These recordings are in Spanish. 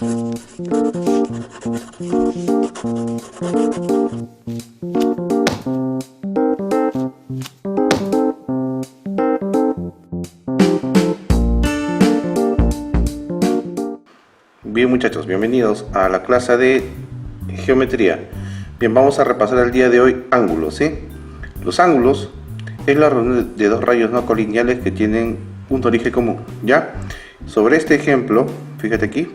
Bien muchachos, bienvenidos a la clase de geometría. Bien, vamos a repasar el día de hoy ángulos, ¿sí? Los ángulos es la reunión de dos rayos no colineales que tienen un origen común, ¿ya? Sobre este ejemplo, fíjate aquí,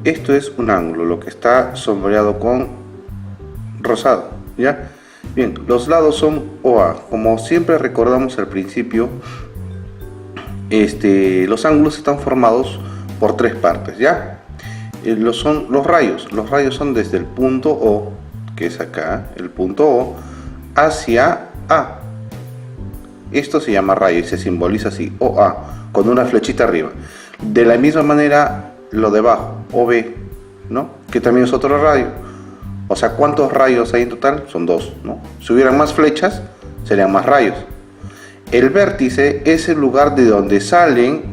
esto es un ángulo, lo que está sombreado con rosado, ¿ya? Bien, los lados son OA, como siempre recordamos al principio, los ángulos están formados por tres partes, ¿ya? Son los rayos son desde el punto O, que es acá, el punto O, hacia A. Esto se llama rayo y se simboliza así, OA, con una flechita arriba. De la misma manera, lo de abajo, OB, ¿no? Que también es otro rayo. O sea, ¿cuántos rayos hay en total? Son dos, ¿no? Si hubieran más flechas, serían más rayos. El vértice es el lugar de donde salen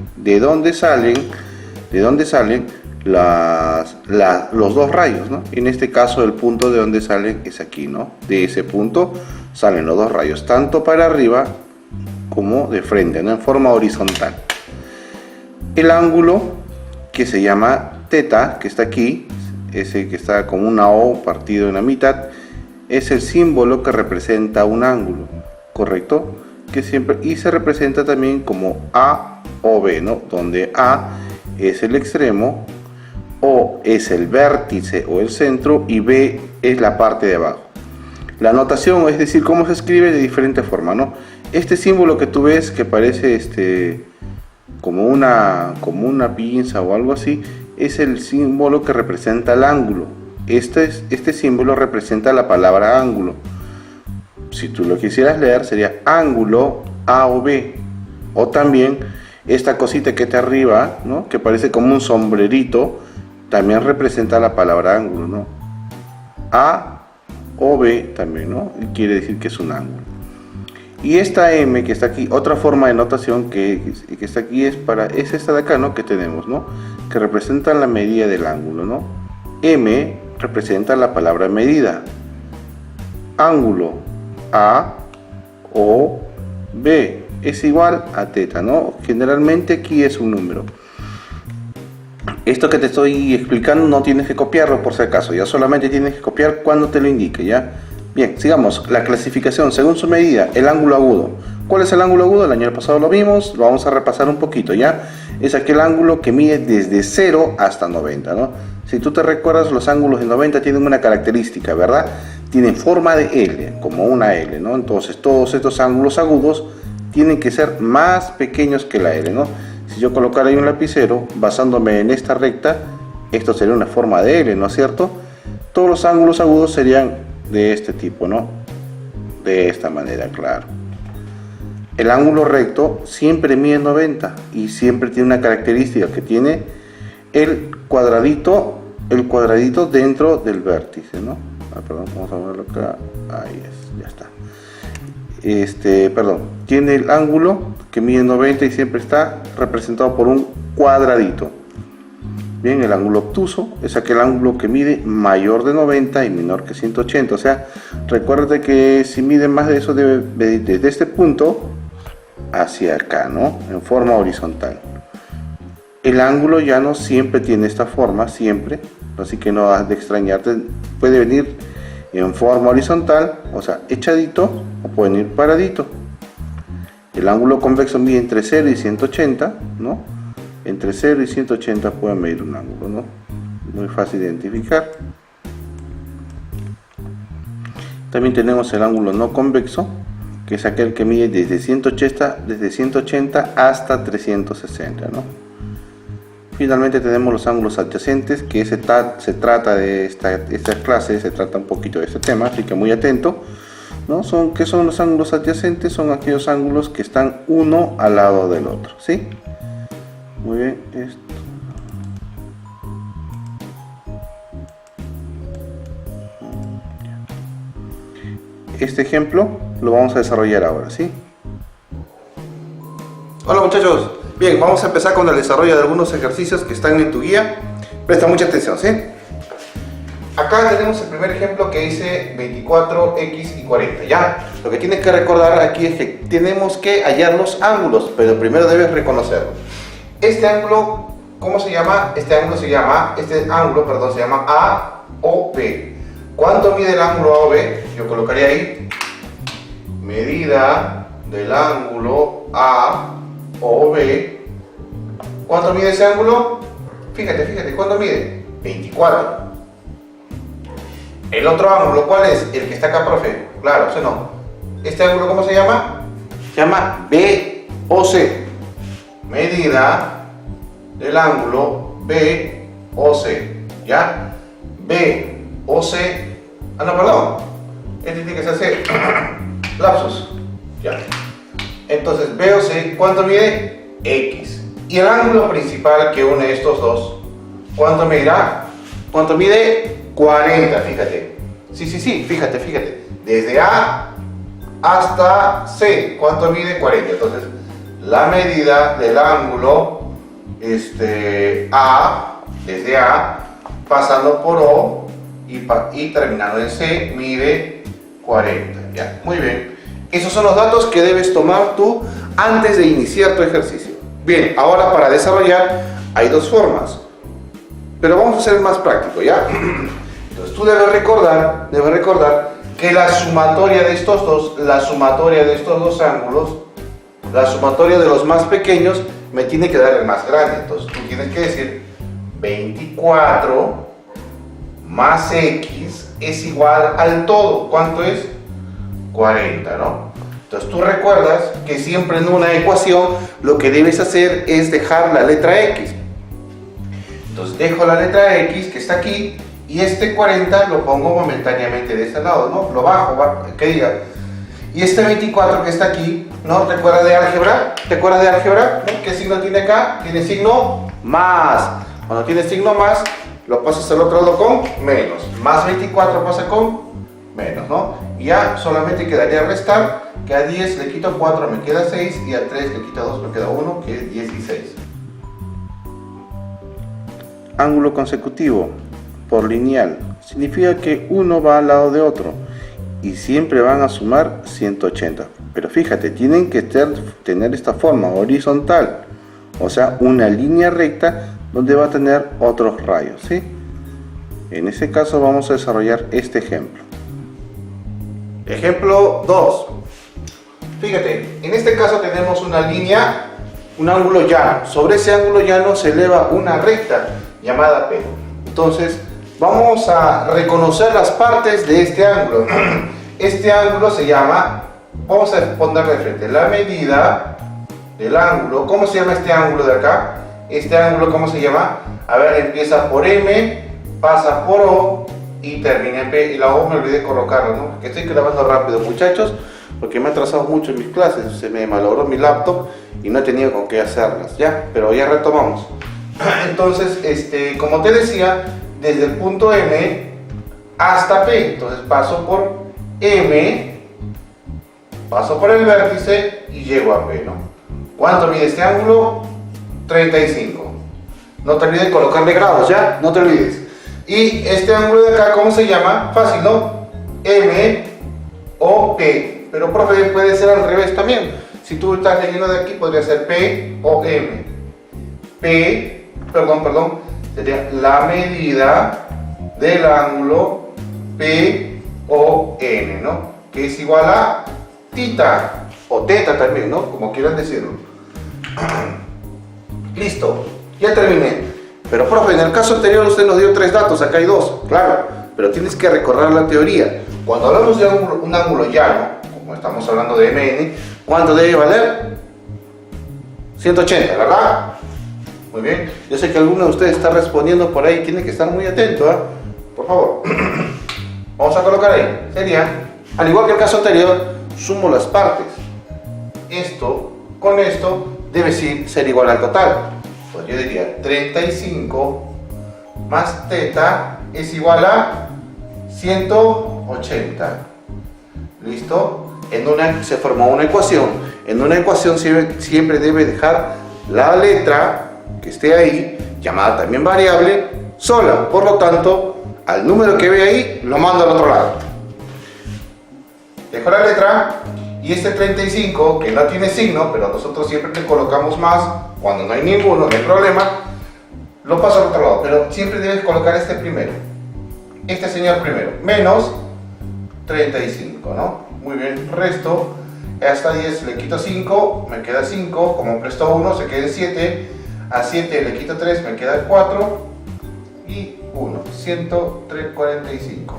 los dos rayos, ¿no? En este caso el punto de donde salen es aquí, ¿no? De ese punto salen los dos rayos, tanto para arriba como de frente, ¿no? En forma horizontal. El ángulo que se llama teta, que está aquí, ese que está como una O partido en la mitad, es el símbolo que representa un ángulo, ¿correcto? Y se representa también como A o B, ¿no? Donde A es el extremo, O es el vértice o el centro y B es la parte de abajo. La notación, es decir, cómo se escribe de diferente forma, ¿no? Este símbolo que tú ves que parece como una pinza o algo así, es el símbolo que representa el ángulo. Este símbolo representa la palabra ángulo. Si tú lo quisieras leer sería ángulo A o B, o también esta cosita que está arriba, ¿no? Que parece como un sombrerito, también representa la palabra ángulo, ¿no? A o B también, ¿no? Y quiere decir que es un ángulo. Y esta M que está aquí, otra forma de notación que está aquí es esta de acá, ¿no? Que tenemos, ¿no? Que representa la medida del ángulo, ¿no? M representa la palabra medida. Ángulo A o B es igual a teta, ¿no? Generalmente aquí es un número. Esto que te estoy explicando no tienes que copiarlo por si acaso, ya solamente tienes que copiar cuando te lo indique, ¿ya? Bien, sigamos. La clasificación según su medida, el ángulo agudo. ¿Cuál es el ángulo agudo? El año pasado lo vimos, lo vamos a repasar un poquito, ¿ya? Es aquel ángulo que mide desde 0 hasta 90, ¿no? Si tú te recuerdas, los ángulos de 90 tienen una característica, ¿verdad? Tienen forma de L, como una L, ¿no? Entonces todos estos ángulos agudos tienen que ser más pequeños que la L, ¿no? Si yo colocara ahí un lapicero, basándome en esta recta, esto sería una forma de L, ¿no es cierto? Todos los ángulos agudos serían de este tipo, ¿no? De esta manera, claro. El ángulo recto siempre mide 90 y siempre tiene una característica que tiene el cuadradito dentro del vértice, ¿no? Perdón, vamos a verlo acá. Ahí es, ya está. Tiene el ángulo que mide 90 y siempre está representado por un cuadradito. Bien, el ángulo obtuso es aquel ángulo que mide mayor de 90 y menor que 180. O sea, recuerda que si mide más de eso debe medir desde este punto hacia acá, ¿no? En forma horizontal. El ángulo llano siempre tiene esta forma, siempre. Así que no has de extrañarte. Puede venir en forma horizontal, o sea, echadito, o puede venir paradito. El ángulo convexo mide entre 0 y 180, ¿no? Entre 0 y 180 pueden medir un ángulo, ¿no? Muy fácil de identificar. También tenemos el ángulo no convexo, que es aquel que mide desde 180 hasta 360, ¿no? Finalmente tenemos los ángulos adyacentes, que se trata de esta clase, se trata un poquito de este tema, así que muy atento, ¿no? ¿Qué son los ángulos adyacentes? Son aquellos ángulos que están uno al lado del otro, ¿sí? Muy bien, este ejemplo lo vamos a desarrollar ahora, ¿sí? Hola muchachos, bien, vamos a empezar con el desarrollo de algunos ejercicios que están en tu guía. Presta mucha atención, ¿sí? Acá tenemos el primer ejemplo que dice 24x y 40, ¿ya? Lo que tienes que recordar aquí es que tenemos que hallar los ángulos, pero primero debes reconocerlo. Este ángulo, ¿cómo se llama? Este ángulo, se llama A o B. ¿Cuánto mide el ángulo A o B? Yo colocaría ahí, medida del ángulo A o B. ¿Cuánto mide ese ángulo? Fíjate, ¿cuánto mide? 24. El otro ángulo, ¿cuál es? El que está acá, profe. Claro, ese no. ¿Este ángulo cómo se llama? Se llama BOC. Medida del ángulo BOC. ¿Ya? BOC. Ah, no, perdón. Este tiene que ser C. Lapsus. Ya. Entonces, BOC, ¿cuánto mide? X. Y el ángulo principal que une estos dos, ¿cuánto medirá? ¿Cuánto mide? 40, fíjate. Sí, fíjate. Desde A hasta C, ¿cuánto mide? 40. Entonces, la medida del ángulo A, desde A, pasando por O y terminando en C, mide 40. Ya, muy bien. Esos son los datos que debes tomar tú antes de iniciar tu ejercicio. Bien, ahora para desarrollar hay dos formas, pero vamos a hacer más práctico, ¿ya? Entonces tú debes recordar que la sumatoria de estos dos ángulos, la sumatoria de los más pequeños me tiene que dar el más grande. Entonces tú tienes que decir 24 más X es igual al todo. ¿Cuánto es? 40, ¿no? Entonces tú recuerdas que siempre en una ecuación lo que debes hacer es dejar la letra X. Entonces dejo la letra X que está aquí y este 40 lo pongo momentáneamente de este lado, ¿no? Lo bajo, que diga. Y este 24 que está aquí, ¿no? ¿Te acuerdas de álgebra? ¿No? ¿Qué signo tiene acá? Tiene signo más. Cuando tiene signo más, lo pasas al otro lado con menos. Más 24 pasa con menos, ¿no? Y ya solamente quedaría restar, que a 10 le quito 4, me queda 6, y a 3 le quito 2, me queda 1, que es 16. Ángulo consecutivo por lineal significa que uno va al lado de otro y siempre van a sumar 180. Pero fíjate, tienen que tener esta forma horizontal, o sea, una línea recta donde va a tener otros rayos, ¿sí? En este caso vamos a desarrollar este ejemplo. Ejemplo 2. Fíjate, en este caso tenemos una línea, un ángulo llano. Sobre ese ángulo llano se eleva una recta llamada P. Entonces, vamos a reconocer las partes de este ángulo. Este ángulo se llama, vamos a ponerle de frente, la medida del ángulo. ¿Cómo se llama este ángulo de acá? Este ángulo, ¿cómo se llama? A ver, empieza por M, pasa por O y termina en P. Y la O me olvidé colocarla, ¿no? Que estoy grabando rápido, muchachos, porque me he atrasado mucho en mis clases. Se me malogró mi laptop y no he tenido con qué hacerlas, ¿ya? Pero ya retomamos. Entonces, como te decía, desde el punto M hasta P. Entonces paso por M, paso por el vértice y llego a P, ¿no? ¿Cuánto mide este ángulo? 35. No te olvides colocarle grados, ¿ya? No te olvides. Y este ángulo de acá, ¿cómo se llama? Fácil, ¿no? M o P. Pero, profe, puede ser al revés también. Si tú estás leyendo de aquí, podría ser P o M. P, perdón, sería la medida del ángulo P o N, ¿no? Que es igual a tita o teta también, ¿no? Como quieran decirlo. Listo, ya terminé. Pero, profe, en el caso anterior usted nos dio 3 datos, acá hay 2, claro, pero tienes que recordar la teoría. Cuando hablamos de un ángulo llano, como estamos hablando de MN, ¿cuánto debe valer? 180, ¿verdad? Muy bien, yo sé que alguno de ustedes está respondiendo por ahí, tiene que estar muy atento, ¿eh? Por favor. Vamos a colocar ahí, sería, al igual que el caso anterior, sumo las partes. Esto con esto debe ser igual al total. Pues yo diría 35 más teta es igual a 180. ¿Listo? Se formó una ecuación. En una ecuación siempre debe dejar la letra que esté ahí, llamada también variable, sola. Por lo tanto, al número que ve ahí, lo mando al otro lado. Dejo la letra y este 35, que no tiene signo, pero nosotros siempre le colocamos más cuando no hay ninguno, no hay problema, lo paso al otro lado. Pero siempre debes colocar este primero. Este señor primero. Menos 35, ¿no? Muy bien, resto. Hasta 10 le quito 5, me queda 5. Como presto 1, se queda 7. A 7 le quito 3, me queda 4. Y 1, 145.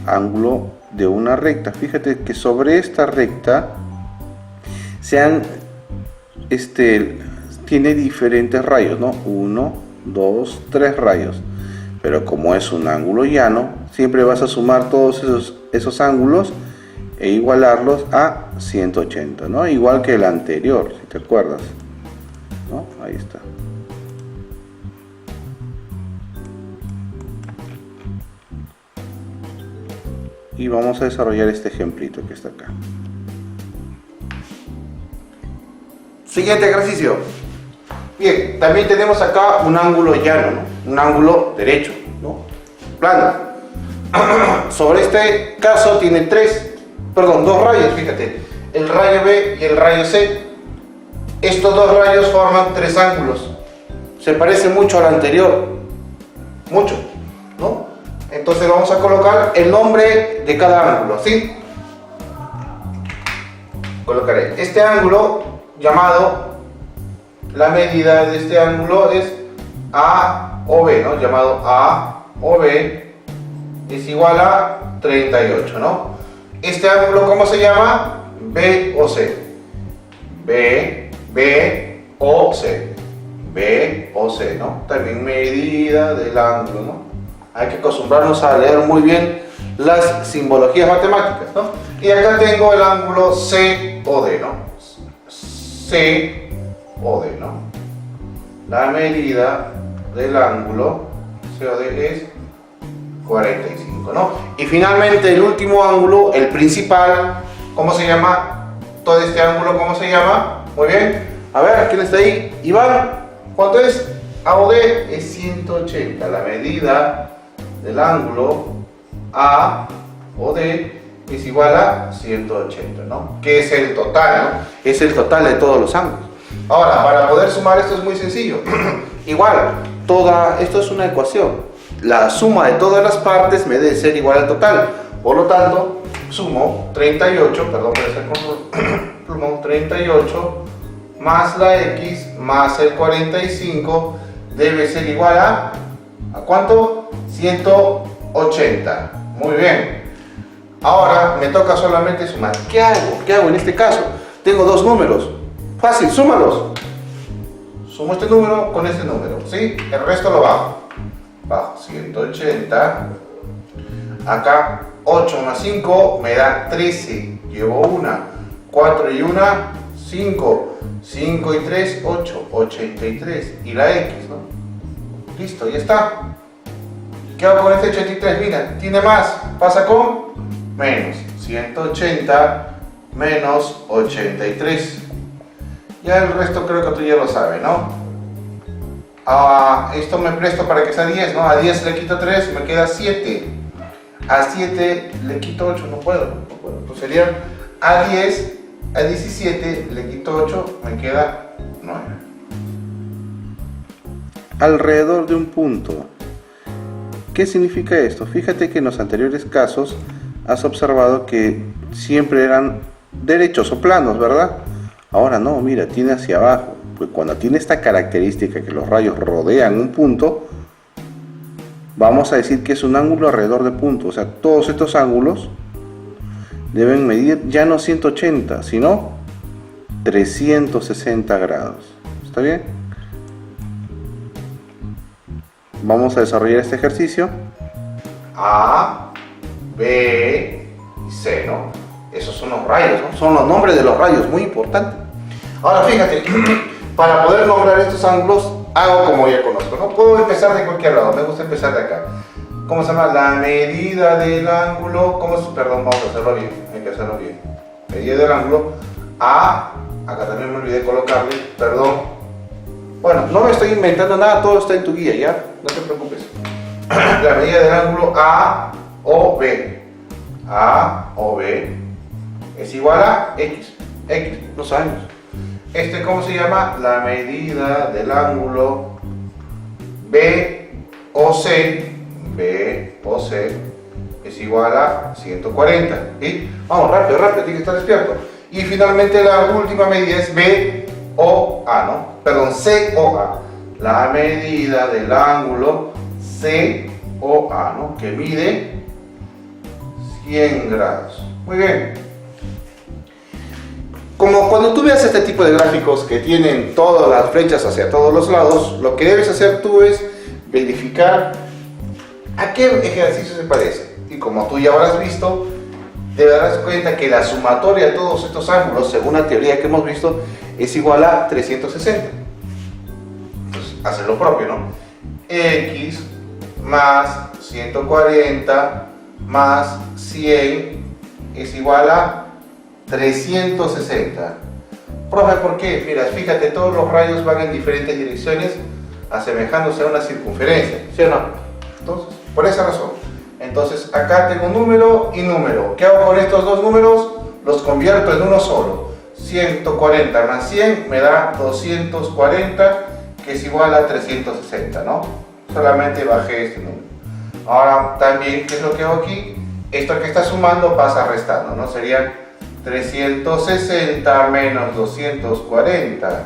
Ángulo de una recta. Fíjate que sobre esta recta tiene diferentes rayos, ¿no? 1, 2, 3 rayos. Pero como es un ángulo llano, siempre vas a sumar todos esos ángulos e igualarlos a 180, ¿no? Igual que el anterior, si te acuerdas, ¿no? Ahí está. Y vamos a desarrollar este ejemplito que está acá. Siguiente ejercicio. Bien, también tenemos acá un ángulo llano, ¿no? Un ángulo derecho, ¿no? Plano. Sobre este caso tiene dos rayos, fíjate. El rayo B y el rayo C. Estos dos rayos forman 3 ángulos. Se parece mucho al anterior. Mucho, ¿no? Entonces vamos a colocar el nombre de cada ángulo, ¿sí? Colocaré este ángulo llamado, la medida de este ángulo es AOB, ¿no? Llamado AOB es igual a 38, ¿no? Este ángulo, ¿cómo se llama? BOC. BOC, ¿no? También medida del ángulo, ¿no? Hay que acostumbrarnos a leer muy bien las simbologías matemáticas, ¿no? Y acá tengo el ángulo COD, ¿no? COD, ¿no? La medida del ángulo COD es 45, ¿no? Y finalmente el último ángulo, el principal, ¿cómo se llama? Todo este ángulo, ¿cómo se llama? Muy bien. A ver, ¿quién está ahí? Iván, ¿cuánto es? AOD es 180, la medida del ángulo AOD es igual a 180, ¿no? Que es el total, ¿no? Es el total de todos los ángulos. Ahora, para poder sumar esto es muy sencillo. Igual, esto es una ecuación. La suma de todas las partes me debe ser igual al total. Por lo tanto, sumo 38, perdón por hacer con plumón, 38 más la X más el 45 debe ser igual ¿a cuánto? 180. Muy bien. Ahora me toca solamente sumar. ¿Qué hago? ¿Qué hago en este caso? Tengo dos números. Fácil, súmalos. Sumo este número con este número, ¿sí? El resto lo bajo. Bajo 180. Acá 8 más 5 me da 13. Llevo una. 4 y 1, 5. 5 y 3, 8. 83. Y la X, ¿no? Listo, ya está. ¿Qué hago con este 83? Mira, tiene más. Pasa con menos 180 menos 83. Ya el resto creo que tú ya lo sabes, ¿no? Esto me presto para que sea 10, ¿no? A 10 le quito 3, me queda 7. A 7 le quito 8, no puedo. Pues sería a 10, a 17 le quito 8, me queda 9. Alrededor de un punto. ¿Qué significa esto? Fíjate que en los anteriores casos has observado que siempre eran derechos o planos, ¿verdad? Ahora no, mira, tiene hacia abajo. Pues cuando tiene esta característica que los rayos rodean un punto, vamos a decir que es un ángulo alrededor de punto. O sea, todos estos ángulos deben medir ya no 180, sino 360 grados. ¿Está bien? Vamos a desarrollar este ejercicio. A, B y C, ¿no? Esos son los rayos, ¿no? Son los nombres de los rayos, muy importante. Ahora fíjate, para poder nombrar estos ángulos, hago como ya conozco, ¿no? Puedo empezar de cualquier lado, me gusta empezar de acá. ¿Cómo se llama? La medida del ángulo, perdón, vamos a hacerlo bien, hay que hacerlo bien. Medida del ángulo, A, acá también me olvidé colocarle, perdón. Bueno, no me estoy inventando nada, todo está en tu guía, ¿ya? No te preocupes. La medida del ángulo AOB. AOB es igual a X. X, lo sabemos. ¿Cómo se llama? La medida del ángulo BOC. BOC es igual a 140. ¿Sí? Vamos, rápido, rápido, tiene que estar despierto. Y finalmente la última medida es BOA, ¿no? Perdón, COA. La medida del ángulo COA, ¿no? Que mide 100 grados. Muy bien. Como cuando tú veas este tipo de gráficos que tienen todas las flechas hacia todos los lados, lo que debes hacer tú es verificar a qué ejercicio se parece. Y como tú ya habrás visto, te darás cuenta que la sumatoria de todos estos ángulos, según la teoría que hemos visto, es igual a 360. Entonces, haces lo propio, ¿no? X más 140 más 100 es igual a 360. Profe, ¿por qué? Mira, fíjate, todos los rayos van en diferentes direcciones asemejándose a una circunferencia, ¿sí o no? Entonces, por esa razón. Entonces, acá tengo número y número. ¿Qué hago con estos dos números? Los convierto en uno solo. 140 más 100 me da 240, que es igual a 360, ¿no? Solamente bajé este número. Ahora, también, ¿qué es lo que hago aquí? Esto que está sumando pasa restando, ¿no? Serían 360 menos 240.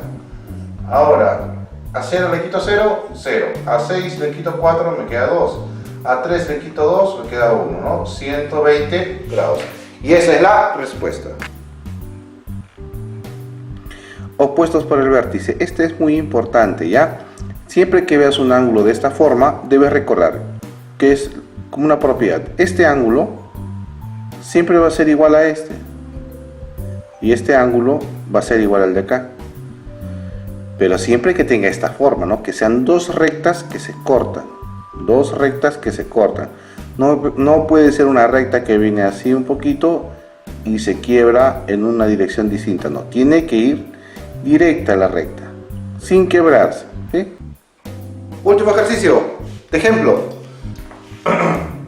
Ahora, a 0 le quito 0, 0. A 6 le quito 4, me queda 2. A 3 le quito 2, me queda 1, ¿no? 120 grados. Y esa es la respuesta. Opuestos por el vértice. Este es muy importante, ¿ya? Siempre que veas un ángulo de esta forma, debes recordar que es como una propiedad. Este ángulo siempre va a ser igual a este. Y este ángulo va a ser igual al de acá. Pero siempre que tenga esta forma, ¿no? Que sean dos rectas que se cortan. Dos rectas que se cortan. No puede ser una recta que viene así un poquito y se quiebra en una dirección distinta. No, tiene que ir directa a la recta, sin quebrarse, ¿sí? Último ejercicio, de ejemplo.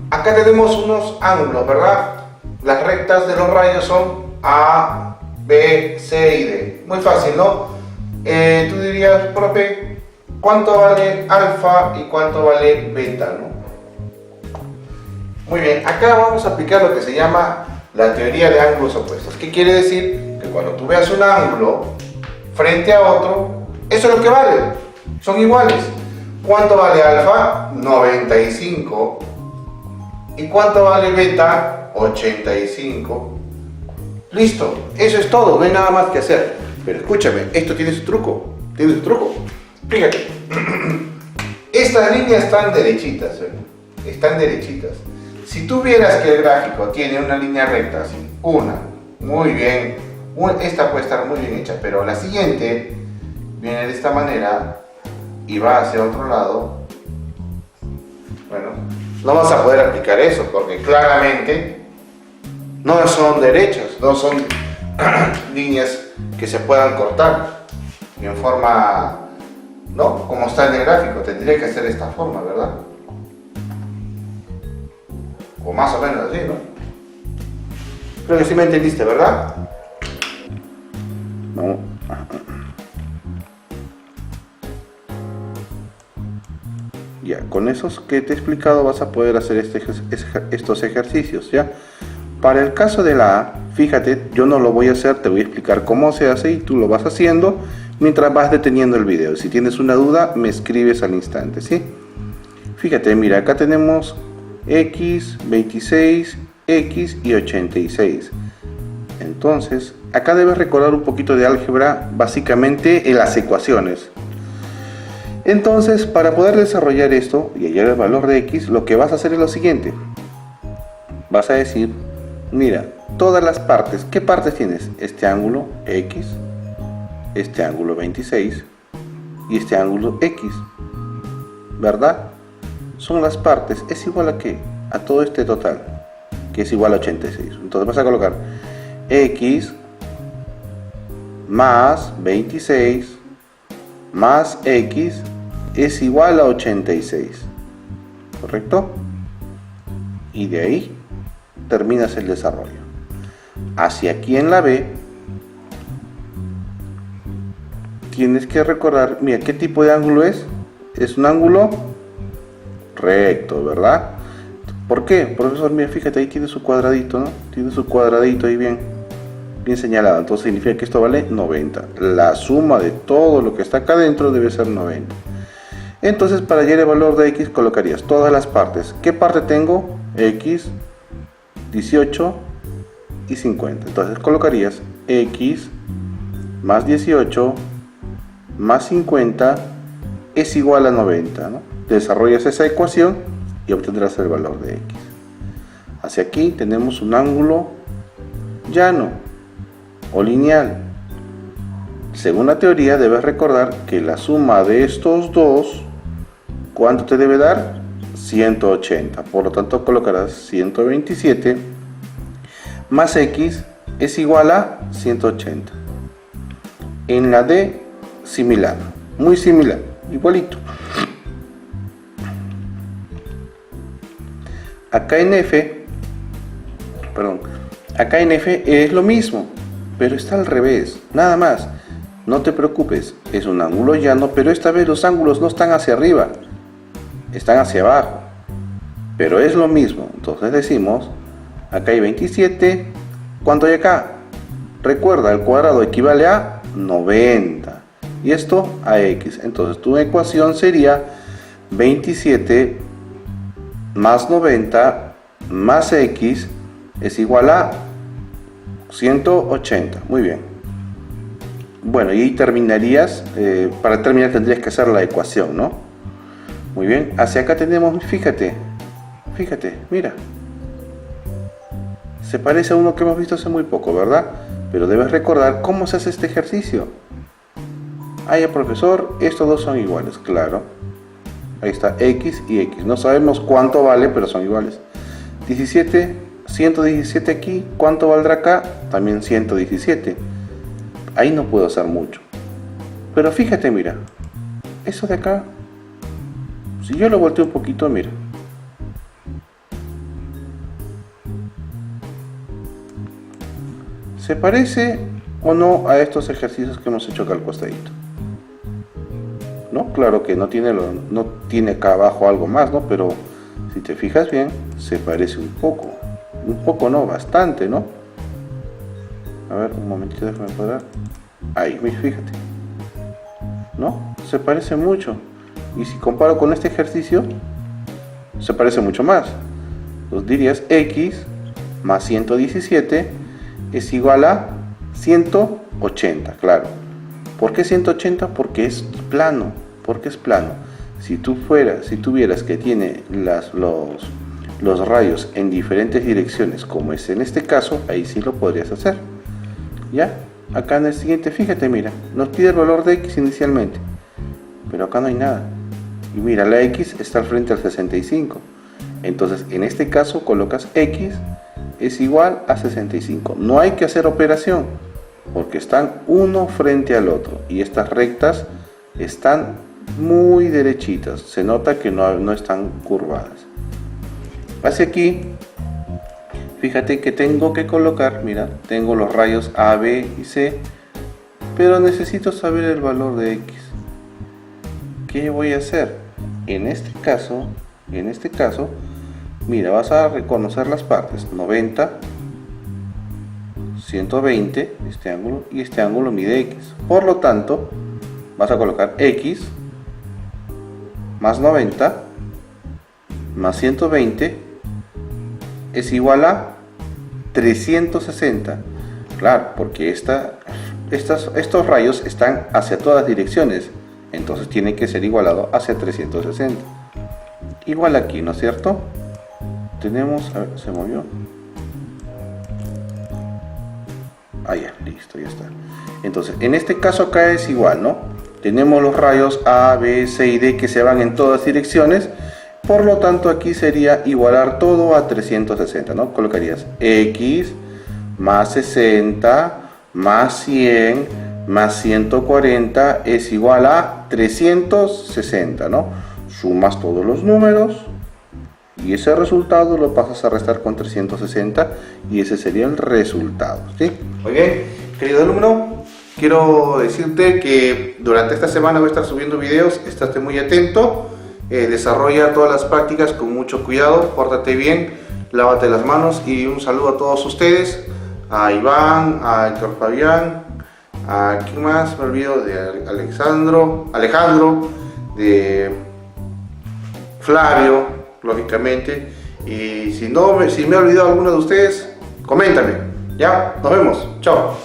Acá tenemos unos ángulos, ¿verdad? Las rectas de los rayos son A, B, C y D. Muy fácil, ¿no? Tú dirías, profe, ¿cuánto vale alfa y cuánto vale beta, no? Muy bien, acá vamos a aplicar lo que se llama la teoría de ángulos opuestos. ¿Qué quiere decir? Que cuando tú veas un ángulo frente a otro, eso es lo que vale, son iguales. ¿Cuánto vale alfa? 95. ¿Y cuánto vale beta? 85. Listo, eso es todo, no hay nada más que hacer. Pero escúchame, esto tiene su truco, Fíjate, estas líneas están derechitas, ¿eh? Están derechitas. Si tú vieras que el gráfico tiene una línea recta así, muy bien, esta puede estar muy bien hecha, pero la siguiente viene de esta manera y va hacia otro lado, bueno, no vas a poder aplicar eso porque claramente no son derechas, no son líneas que se puedan cortar en forma, ¿no? Como está en el gráfico, tendría que ser de esta forma, ¿verdad? O más o menos así, ¿no? Creo que sí me entendiste, ¿verdad? No. Ya, con esos que te he explicado vas a poder hacer estos ejercicios, ¿ya? Para el caso de la A, fíjate, yo no lo voy a hacer, te voy a explicar cómo se hace y tú lo vas haciendo mientras vas deteniendo el video. Si tienes una duda, me escribes al instante, ¿sí? Fíjate, mira, acá tenemos X, 26, X y 86. Entonces, acá debes recordar un poquito de álgebra, básicamente en las ecuaciones. Entonces, para poder desarrollar esto y hallar el valor de X, lo que vas a hacer es lo siguiente. Vas a decir, mira, todas las partes, ¿qué partes tienes? Este ángulo X, este ángulo 26 y este ángulo X, ¿verdad? Son las partes, es igual a ¿qué? A todo este total, que es igual a 86. Entonces vas a colocar X más 26 más x es igual a 86, ¿correcto? Y de ahí terminas el desarrollo. Hacia aquí en la B tienes que recordar, mira, ¿qué tipo de ángulo es? Es un ángulo recto, ¿verdad? ¿Por qué? Profesor, mira, fíjate, ahí tiene su cuadradito, ¿no? Tiene su cuadradito ahí bien señalado. Entonces significa que esto vale 90. La suma de todo lo que está acá adentro debe ser 90. Entonces, para hallar el valor de x, colocarías todas las partes. ¿Qué parte tengo? X, 18 y 50. Entonces colocarías x más 18 más 50 es igual a 90, ¿no? Desarrollas esa ecuación y obtendrás el valor de x. Hacia aquí tenemos un ángulo llano o lineal. Según la teoría, debes recordar que la suma de estos dos, ¿cuánto te debe dar? 180. Por lo tanto, colocarás 127 más x es igual a 180. En la D, similar, muy similar, igualito. Acá en F es lo mismo, pero está al revés, nada más. No te preocupes, es un ángulo llano, pero esta vez los ángulos no están hacia arriba, están hacia abajo, pero es lo mismo. Entonces decimos, acá hay 27, ¿cuánto hay acá? Recuerda, el cuadrado equivale a 90 y esto a x. Entonces tu ecuación sería 27 más 90 más x es igual a 180. Muy bien. Bueno, y ahí terminarías. Para terminar tendrías que hacer la ecuación, ¿no? Muy bien. Hacia acá tenemos, fíjate, mira. Se parece a uno que hemos visto hace muy poco, ¿verdad? Pero debes recordar cómo se hace este ejercicio. Ay, profesor, estos dos son iguales, claro. Ahí está, x y x. No sabemos cuánto vale, pero son iguales. 117 aquí, ¿cuánto valdrá acá? También 117. Ahí no puedo hacer mucho. Pero fíjate, mira. Eso de acá, si yo lo volteo un poquito, mira. ¿Se parece o no a estos ejercicios que hemos hecho acá al costadito? ¿No? Claro que no tiene acá abajo algo más, ¿no? Pero si te fijas bien, se parece un poco no, bastante, ¿no? A ver, un momentito, déjame poder. Ahí, fíjate, ¿no? Se parece mucho. Y si comparo con este ejercicio, se parece mucho más. Entonces dirías x más 117 es igual a 180, claro. ¿Por qué 180? Porque es plano. Si tuvieras que tiene los rayos en diferentes direcciones, como es en este caso, ahí sí lo podrías hacer. ¿Ya? Acá en el siguiente, fíjate, mira, nos pide el valor de x inicialmente, pero acá no hay nada. Y mira, la x está al frente al 65. Entonces, en este caso, colocas x es igual a 65. No hay que hacer operación, porque están uno frente al otro. Y estas rectas están muy derechitas. Se nota que no están curvadas. Hacia aquí, fíjate que tengo que colocar, mira, tengo los rayos A, B y C, pero necesito saber el valor de x. ¿Qué voy a hacer? En este caso, mira, vas a reconocer las partes, 90, 120, este ángulo, y este ángulo mide x. Por lo tanto, vas a colocar x más 90 más 120 es igual a 360. Claro, porque estos rayos están hacia todas direcciones, entonces tiene que ser igualado hacia 360. Igual aquí, ¿no es cierto? Tenemos, a ver, se movió. Ah, ya, listo, ya está. Entonces, en este caso acá es igual, ¿no? Tenemos los rayos A, B, C y D que se van en todas direcciones. Por lo tanto, aquí sería igualar todo a 360, ¿no? Colocarías x más 60 más 100 más 140 es igual a 360, ¿no? Sumas todos los números y ese resultado lo pasas a restar con 360 y ese sería el resultado, ¿sí? Muy bien, querido alumno, quiero decirte que durante esta semana voy a estar subiendo videos, estate muy atento, desarrolla todas las prácticas con mucho cuidado, pórtate bien, lávate las manos y un saludo a todos ustedes, a Iván, a Héctor Fabián, a ¿quién más? Me olvido de Alejandro, de Flavio, lógicamente, y si me he olvidado alguno de ustedes, coméntame, ya, nos vemos, chao.